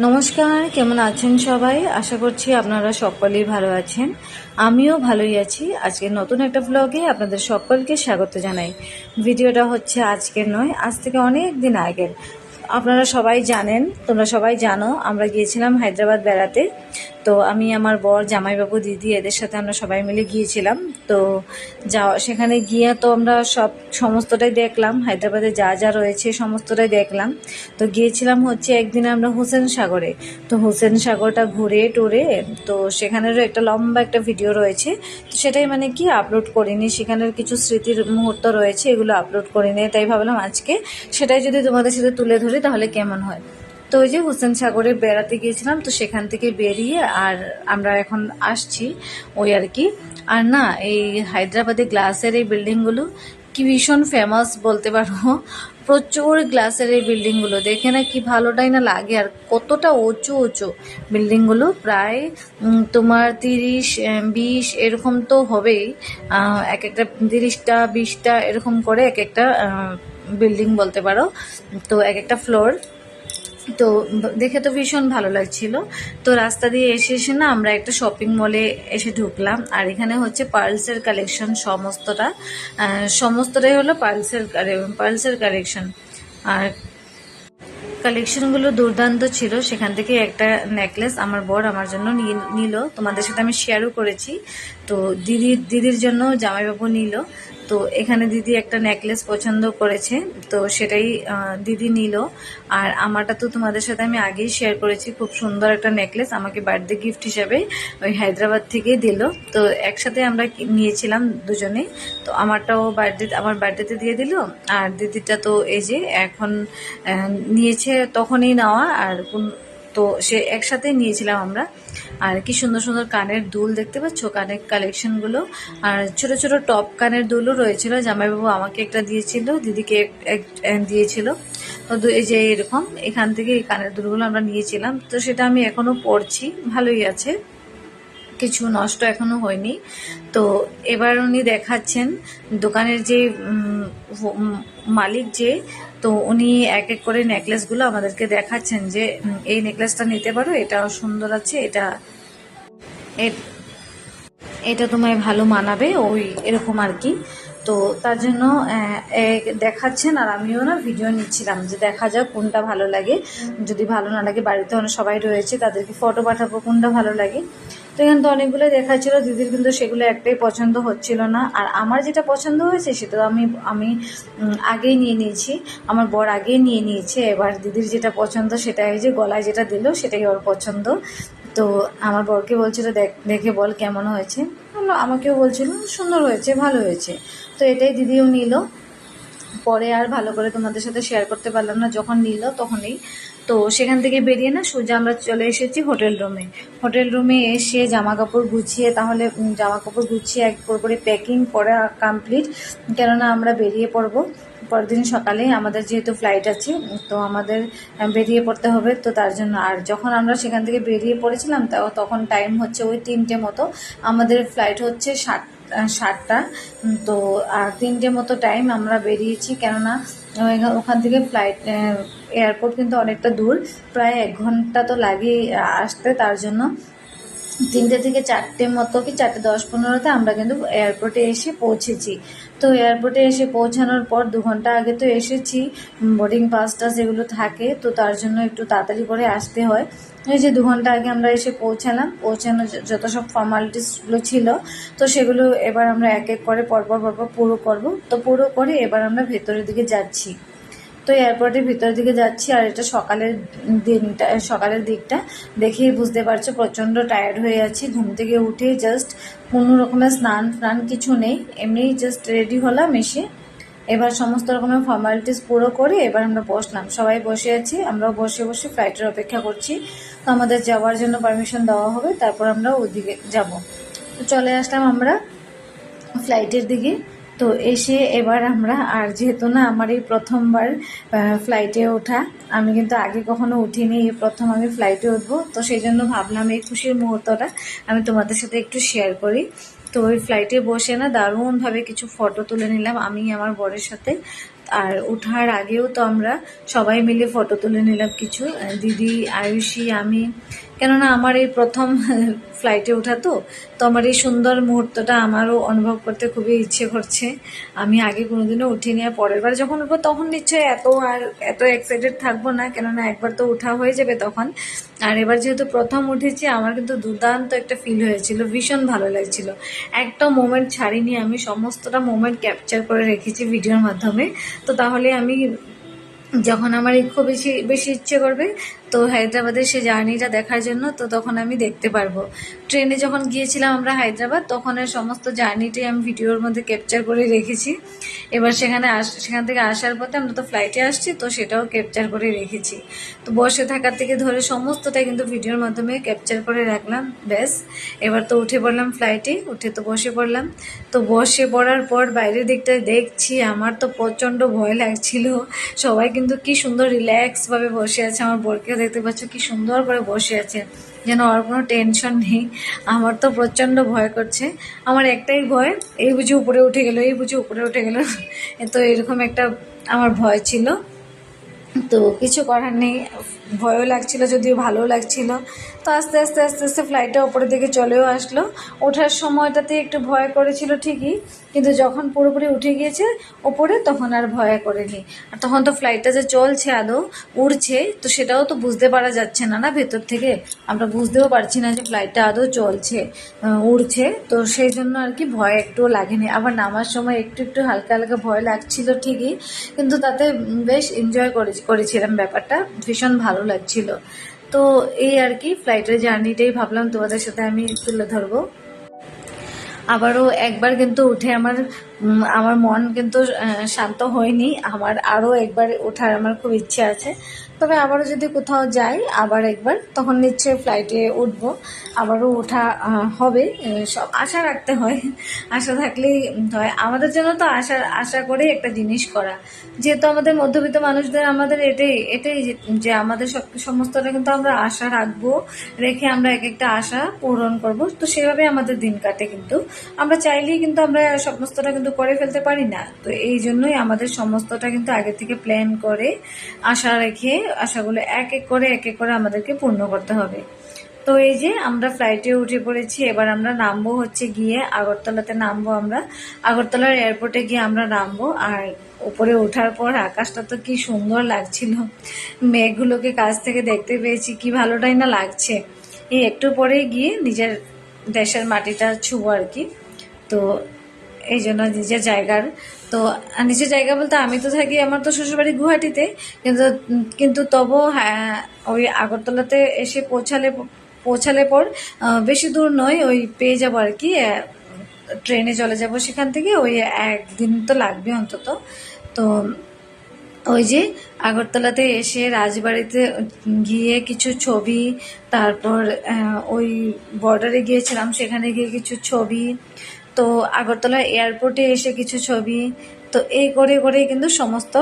নমস্কার, কেমন আছেন সবাই? আশা করছি আপনারা সকলেই ভালো আছেন। আমিও ভালোই আছি। আজকে নতুন একটা ব্লগে আপনাদের সকলকে স্বাগত জানাই। ভিডিওটা হচ্ছে আজকের নয়, আজ থেকে অনেক দিন আগের। আপনারা সবাই জানেন, তোমরা সবাই জানো, আমরা গিয়েছিলাম হায়দ্রাবাদ বেড়াতে। তো আমি, আমার বর, জামাইবাবু, দিদি এদের সাথে আমরা সবাই মিলে গিয়েছিলাম। তো সেখানে গিয়ে তো আমরা সমস্তটাই দেখলাম, হায়দ্রাবাদে যা যা রয়েছে সমস্তটাই দেখলাম। তো গিয়েছিলাম হচ্ছে একদিন আমরা হোসেন সাগরে। তো হোসেন সাগরটা ঘুরে টুরে, তো সেখানেরও একটা লম্বা একটা ভিডিও রয়েছে। তো সেটাই মানে কি আপলোড করিনি, সেখানের কিছু স্মৃতির মুহূর্ত রয়েছে, এগুলো আপলোড করিনি। তাই ভাবলাম আজকে সেটাই যদি তোমাদের সাথে তুলে ধরি তাহলে কেমন হয়। তো ওই যে হোসেন সাগরে বেড়াতে গিয়েছিলাম, তো সেখান থেকে বেরিয়ে আর আমরা এখন আসছি ওই আর কি। আর না, এই হায়দ্রাবাদে গ্লাসের এই বিল্ডিংগুলো কি ভীষণ ফেমাস বলতে পারো। প্রচুর গ্লাসের এই বিল্ডিংগুলো দেখে না কি ভালোটাই না লাগে, আর কতটা উঁচু উঁচু বিল্ডিংগুলো, প্রায় তোমার 30-20 এরকম তো হবেই। এক একটা 30টা 20টা এরকম করে এক একটা বিল্ডিং বলতে পারো। তো এক একটা ফ্লোর। তো দেখে তো ভীষণ ভালো লাগছিল। তো রাস্তা দিয়ে এসে এসে না আমরা একটা শপিং মলে এসে ঢুকলাম। আর এখানে হচ্ছে পার্লসের কালেকশন, সমস্তটাই হলো পার্লসের কালেকশন। আর কালেকশনগুলো দুর্দান্ত ছিল। সেখান থেকে একটা নেকলেস আমার বর আমার জন্য নিল, তোমাদের সাথে আমি শেয়ারও করেছি। তো দিদির জন্য জামাইবাবু নিল। তো এখানে দিদি একটা নেকলেস পছন্দ করেছে, তো সেটাই দিদি নিল। আর আমারটা তো তোমাদের সাথে আমি আগেই শেয়ার করেছি, খুব সুন্দর একটা নেকলেস আমাকে বার্থডে গিফট হিসাবে ওই হায়দ্রাবাদ থেকেই দিল। তো একসাথে আমরা নিয়েছিলাম দুজনে। তো আমার বার্থডেতে দিয়ে দিল, আর দিদিটা তো এই যে এখন নিয়েছে, তখনই নেওয়া। আর তো সে একসাথে নিয়েছিলাম আমরা। আর কি সুন্দর সুন্দর কানের দুল দেখতে পাচ্ছ, কানের কালেকশনগুলো। আর ছোট ছোট টপ কানের দুলও রয়েছিল, জামাইবাবু আমাকে একটা দিয়েছিল, দিদিকে দিয়েছিল। তো এই যে এরকম এখান থেকে এই কানের দুলগুলো আমরা নিয়েছিলাম। তো সেটা আমি এখনো পরছি, ভালোই আছে, কিছু নষ্ট এখনো হয়নি। তো এবার উনি দেখাচ্ছেন দোকানের যে মালিক, যে তো উনি এক এক করে নেকলেসগুলো আমাদেরকে দেখাচ্ছেন যে এই নেকলেসটা নিতে পারো, এটা সুন্দর আছে, এটা তোমায় ভালো মানাবে, ওই এরকম আর কি। তো তার জন্য দেখাচ্ছেন, আর আমিও না ভিডিও নিচ্ছিলাম যে দেখা যাক কোনটা ভালো লাগে। যদি ভালো না লাগে, বাড়িতে অনেক সবাই রয়েছে, তাদেরকে ফটো পাঠাবো কোনটা ভালো লাগে। তো এখানে তো অনেকগুলো দেখাচ্ছিল, দিদির কিন্তু সেগুলো একটাই পছন্দ হচ্ছিল না। আর আমার যেটা পছন্দ হয়েছে সেটা আমি আগেই নিয়ে নিয়েছি, আমার বর আগেই নিয়ে নিয়েছে। এবার দিদির যেটা পছন্দ সেটা, এই যে গলায় যেটা দিল সেটাই ওর পছন্দ। তো আমার বরকে বলছিল দেখে বল কেমন হয়েছে, আমাকেও বলছিল সুন্দর হয়েছে, ভালো হয়েছে। তো এটাই দিদিও নিল। পরে আর ভালো করে তোমাদের সাথে শেয়ার করতে পারলাম না, যখন নিল তখনই। তো সেখান থেকে বেরিয়ে না সোজা আমরা চলে এসেছি হোটেল রুমে এসে জামা কাপড় গুছিয়ে, তাহলে জামা কাপড় গুছিয়ে এক করে প্যাকিং করা কমপ্লিট, কেননা আমরা বেরিয়ে পড়বো পরদিন সকালে, আমাদের যেহেতু ফ্লাইট আছে, তো আমাদের বেরিয়ে পড়তে হবে। তো তার জন্য, আর যখন আমরা সেখান থেকে বেরিয়ে পড়েছিলাম তখন টাইম হচ্ছে ওই 3টে মতো, আমাদের ফ্লাইট হচ্ছে 7টা। তো আর 3টে মতো টাইম আমরা বেরিয়েছি, কেননা ওখান থেকে এয়ারপোর্ট কিন্তু অনেকটা দূর, প্রায় 1 ঘন্টা তো লাগে আসতে। তার জন্য 3টে থেকে 4টে মতো, কি 4:10-15 আমরা কিন্তু এয়ারপোর্টে এসে পৌঁছেছি। তো এয়ারপোর্টে এসে পৌঁছানোর পর 2 ঘন্টা আগে তো এসেছি, বোর্ডিং পাসটা যেগুলো থাকে, তো তার জন্য একটু তাড়াতাড়ি করে আসতে হয়। এই যে 2 ঘন্টা আগে আমরা এসে পৌঁছানো যত সব ফর্মালিটিসগুলো ছিল, তো সেগুলো এবার আমরা এক এক করে পরপর পুরো করব। তো পুরো করে এবার আমরা ভেতরের দিকে যাচ্ছি। তো এয়ারপোর্টের ভিতরের দিকে যাচ্ছি। আর এটা সকালের দিকটা দেখেই বুঝতে পারছো প্রচণ্ড টায়ার্ড হয়ে যাচ্ছি। ঘুম থেকে উঠে জাস্ট কোনো রকমের স্নান কিছু নেই, এমনি জাস্ট রেডি হলাম এসে। এবার সমস্ত রকমের ফর্মালিটিস পুরো করে এবার আমরা বসলাম, সবাই বসে আছি, আমরাও বসে বসে ফ্লাইটের অপেক্ষা করছি। তো আমাদের যাওয়ার জন্য পারমিশন দেওয়া হবে, তারপর আমরা ওইদিকে যাব। তো চলে আসলাম আমরা ফ্লাইটের দিকে। তো এসে এবার আমরা, আর যেহেতু না আমার এই প্রথমবার ফ্লাইটে ওঠা, আমি কিন্তু আগে কখনো উঠিনি, এই প্রথম আমি ফ্লাইটে উঠবো। তো সেই জন্য ভাবলাম এই খুশির মুহূর্তটা আমি তোমাদের সাথে একটু শেয়ার করি। তো ওই ফ্লাইটে বসে না দারুণভাবে কিছু ফটো তুলে নিলাম আমি আমার বরের সাথে। আর ওঠার আগেও তো আমরা সবাই মিলে ফটো তুলে নিলাম কিছু, দিদি, আয়ুষী, আমি। কেননা আমার এই প্রথম ফ্লাইটে ওঠা, তো আমার এই সুন্দর মুহূর্তটা আমারও অনুভব করতে খুবই ইচ্ছে করছে। আমি আগে কোনোদিনও উঠিনি, আর পরের বার যখন উঠবো তখন নিশ্চয়ই এত এক্সাইটেড থাকবো না, কেননা একবার তো ওঠা হয়ে যাবে তখন। আর এবার যেহেতু প্রথম উঠেছি, আমার কিন্তু দুর্দান্ত একটা ফিল হয়েছিল, ভীষণ ভালো লাগছিল। একটা মোমেন্ট ছাড়িনি, আমি সমস্তটা মোমেন্ট ক্যাপচার করে রেখেছি ভিডিওর মাধ্যমে। তো তাহলে আমি যখন আমার খুব বেশি বেশি ইচ্ছে করবে তো হায়দ্রাবাদের সেই জার্নিটা দেখার জন্য, তো তখন আমি দেখতে পারবো। ট্রেনে যখন গিয়েছিলাম আমরা হায়দ্রাবাদ, তখন সমস্ত জার্নিটাই আমি ভিডিওর মধ্যে ক্যাপচার করে রেখেছি। এবার সেখান থেকে আসার পথে আমরা তো ফ্লাইটে আসছি, তো সেটাও ক্যাপচার করে রেখেছি। তো বসে থাকার থেকে ধরে সমস্তটা কিন্তু ভিডিওর মাধ্যমে ক্যাপচার করে রাখলাম। ব্যাস, এবার তো উঠে পড়লাম ফ্লাইটে, উঠে তো বসে পড়লাম। তো বসে পড়ার পর বাইরের দিকটায় দেখছি, আমার তো প্রচণ্ড ভয় লাগছিল। সবাই কিন্তু কি সুন্দর রিল্যাক্সভাবে বসে আছে, আমার বোরকে দেখতে পাচ্ছ কি সুন্দর করে বসে আছে, যেন আর কোনো টেনশন নেই। আমার তো প্রচণ্ড ভয় করছে। আমার একটাই ভয়, এই বুঝি উপরে উঠে গেল, এই বুঝি উপরে উঠে গেল। তো এরকম একটা আমার ভয় ছিল। তো কিছু করার নেই, ভয়ও লাগছিল যদিও ভালোও লাগছিল। তো আস্তে আস্তে আস্তে আস্তে ফ্লাইটটা ওপরের দিকে চলেও আসলো। ওঠার সময়টাতে একটু ভয় করেছিল ঠিকই, কিন্তু যখন পুরোপুরি উঠে গিয়েছে ওপরে, তখন আর ভয় করেনি। আর তখন তো ফ্লাইটটা যে চলছে, আদৌ উড়ছে, তো সেটাও তো বুঝতে পারা যাচ্ছে না, না ভেতর থেকে আমরা বুঝতেও পারছি না যে ফ্লাইটটা আদৌ চলছে, উড়ছে। তো সেই জন্য আর কি ভয় একটুও লাগেনি। আবার নামার সময় একটু একটু হালকা হালকা ভয় লাগছিল ঠিকই, কিন্তু তাতে বেশ এনজয় করেছিলাম ব্যাপারটা, ভীষণ ভালো লাগছিল। তো এই আর কি ফ্লাইটের জার্নিটাই ভাবলাম তোমাদের সাথে আমি তুলে ধরবো। আবারও একবার কিন্তু উঠে আমার মন কিন্তু শান্ত হয়নি, আমার আরও একবার ওঠার আমার খুব ইচ্ছে আছে। তবে আবারও যদি কোথাও যাই আবার একবার, তখন নিশ্চয়ই ফ্লাইটে উঠবো, আবারও ওঠা হবে। সব আশা রাখতে হয়, আশা থাকলেই হয়। আমাদের জন্য তো আশা করেই একটা জিনিস করা, যেহেতু আমাদের মধ্যবিত্ত মানুষদের আমাদের এটাই যে আমাদের সমস্তটা কিন্তু আমরা আশা রাখবো, রেখে আমরা এক একটা আশা পূরণ করব। তো সেভাবে আমাদের দিন কাটে, কিন্তু আমরা চাইলেই কিন্তু আমরা সমস্তটা কিন্তু করে ফেলতে পারি না। তো এই জন্যই আমাদের সমস্তটা কিন্তু আগে থেকে প্ল্যান করে আশা রেখে আশাগুলো এক এক করে আমাদেরকে পূর্ণ করতে হবে। তো এই যে আমরা ফ্লাইটে উঠে পড়েছি, এবার আমরা নামবো হচ্ছে গিয়ে আগরতলাতে নামবো। আমরা আগরতলার এয়ারপোর্টে গিয়ে আমরা নামবো। আর উপরে ওঠার পর আকাশটা তো কি সুন্দর লাগছিল, মেঘগুলোকে কাছ থেকে দেখতে পেয়েছি, কি ভালোটাই না লাগছে। এই একটু পরে গিয়ে নিজের দেশের মাটিটা ছুবো আর কি। তো এই জন্য নিজের জায়গার, তো নিজের জায়গা বলতে আমি তো থাকি, আমার তো শ্বশুরবাড়ি গুয়াহাটিতে, কিন্তু তবু হ্যাঁ, ওই আগরতলাতে এসে পৌঁছালে পর বেশি দূর নয়, ওই পেয়ে যাবো আর কি, ট্রেনে চলে যাব সেখান থেকে, ওই একদিন তো লাগবে অন্তত। তো ওই যে আগরতলাতে এসে রাজবাড়িতে গিয়ে কিছু ছবি, তারপর ওই বর্ডারে গিয়েছিলাম, সেখানে গিয়ে কিছু ছবি, তো আগরতলা এয়ারপোর্টে এসে কিছু ছবি। তো এই করে কিন্তু সমস্ত